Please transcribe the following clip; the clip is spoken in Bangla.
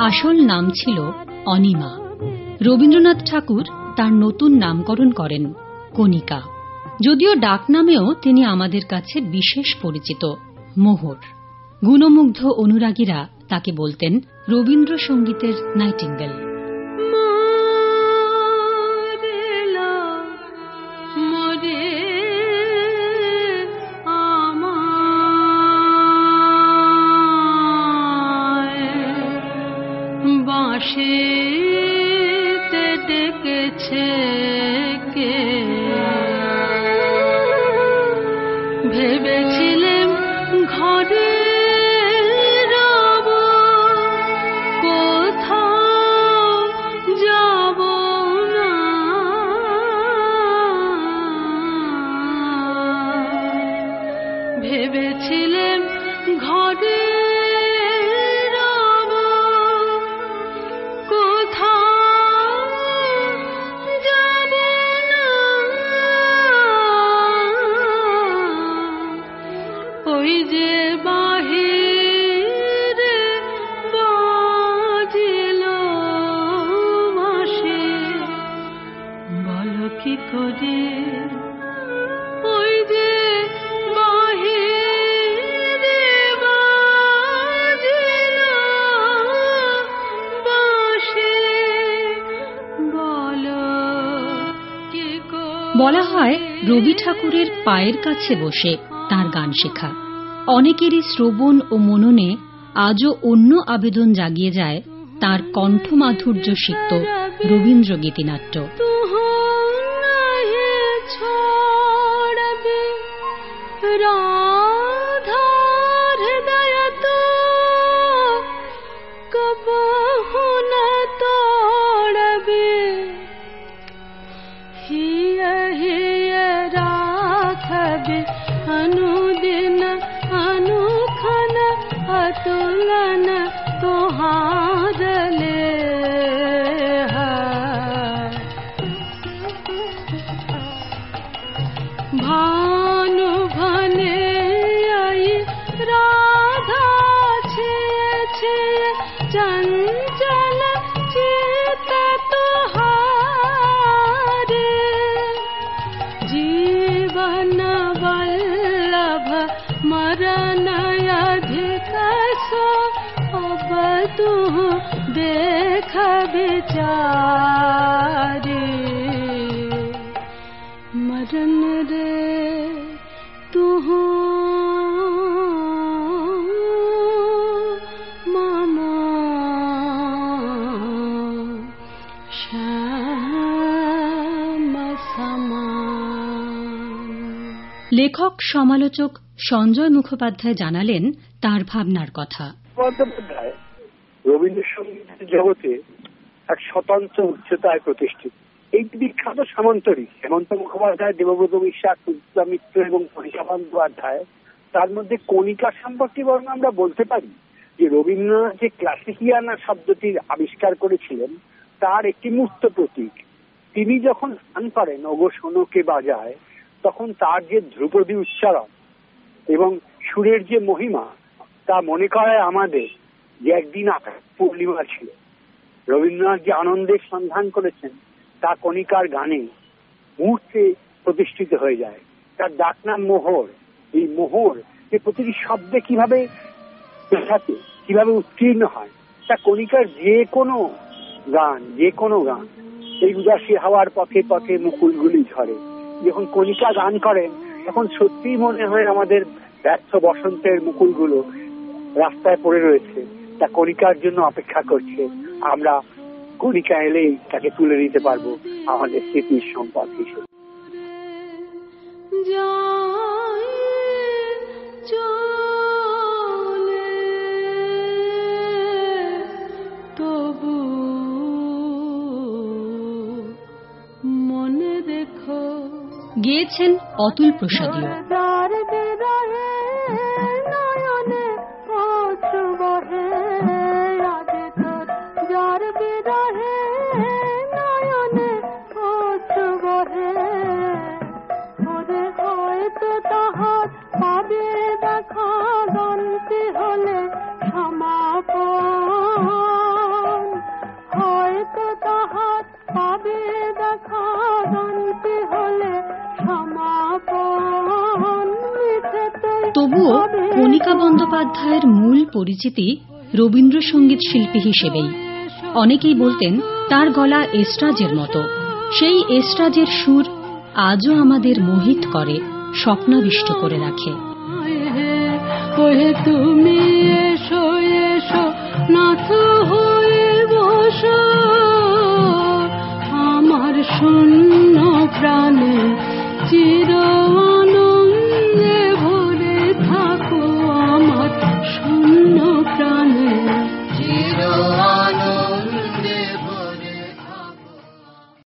আসল নাম ছিল অনিমা। রবীন্দ্রনাথ ঠাকুর তার নতুন নামকরণ করেন কণিকা। যদিও ডাক নামেও তিনি আমাদের কাছে বিশেষ পরিচিত, মোহর। গুণমুগ্ধ অনুরাগীরা তাকে বলতেন রবীন্দ্রসঙ্গীতের নাইটিঙ্গেল। বাঁশিতে ডেকেছে কে, ভেবেছিলেন ঘরে রব, কোথাও যাব না। ভেবেছিলেন ঘরে বলা হয় রবি ঠাকুরের পায়ের কাছে বসে তার গান শেখা। অনেকেরই শ্রবণ ও মননে আজও অন্য আবেদন জাগিয়ে যায় তার কণ্ঠমাধুর্য সিক্ত রবীন্দ্র গীতিনাট্য। अनुदिन अनुखन अतुलन तोहार ले भानु भने आई राधा छे छे चंचल चित तुहारे जीवन मरण अधिक सो अब तू देख विचारी मरण रे तू मामा श्याम समान। লেখক সমালোচক সঞ্জয় মুখোপাধ্যায় জানালেন তার ভাবনার কথা। রবীন্দ্রসঙ্গীতের জগতে এক স্বতন্ত্র উচ্চতায় প্রতিষ্ঠিত এই বিখ্যাত সামন্তরিক হেমন্ত মুখোপাধ্যায়, দেবব্রত বিশ্বাস, সুচিত্রা মিত্র এবং কণিকা বন্দ্যোপাধ্যায়, তার মধ্যে কণিকা সম্পর্কে বরং আমরা বলতে পারি যে রবীন্দ্রনাথ যে ক্লাসিকিয়ানা শব্দটির আবিষ্কার করেছিলেন তার একটি মূর্ত প্রতীক। তিনি যখন গান করেন ওগো শোনোকে বাজায়, তখন তার যে ধ্রুপদী উচ্চারণ এবং সুরের যে মহিমা তা মনে করায় আমাদের যে একদিন আকাশ পূর্ণিমা ছিল। রবীন্দ্রনাথ যে আনন্দের সন্ধান করেছেন তা কণিকার গানে মুহূর্তে প্রতিষ্ঠিত হয়ে যায়। তার ডাকনাম মোহর। এই মোহর যে প্রতিটি শব্দে কিভাবে থাকে, কিভাবে উত্তীর্ণ হয়, তা কণিকার যে কোনো গান এই উদাসী হাওয়ার পথে পথে মুকুলগুলি ঝরে। যখন কণিকা গান করেন তখন সত্যিই মনে হয় আমাদের ব্যর্থ বসন্তের মুকুলগুলো রাস্তায় পড়ে রয়েছে, তা কণিকার জন্য অপেক্ষা করছে। আমরা কণিকা এলেই তাকে তুলে নিতে পারবো আমাদের স্মৃতির সম্পদ হিসেবে। দেখো গেয়েছেন অতুল প্রসাদীয়। যার বিরহে নয়নে অশ্রু বহে আজ তোর, যার বিরহে নয়নে অশ্রু বহে ওরে হয়তো তাহার পাবে দেখা গন্তি হলে সমাপন, হয়তো তাহার পাবে দেখা গন্তি হলে সমাপন। তবুও কণিকা বন্দ্যোপাধ্যায়ের মূল পরিচিতি রবীন্দ্রসঙ্গীত শিল্পী হিসেবেই। অনেকেই বলতেন তার গলা এস্ট্রাজের মতো। সেই এস্ট্রাজের সুর আজও আমাদের মোহিত করে, স্বপ্নাবিষ্ট করে রাখে। ওহে তুমি এসো এসো নাথ হয়ে বসো আমার শূন্য প্রাণে চির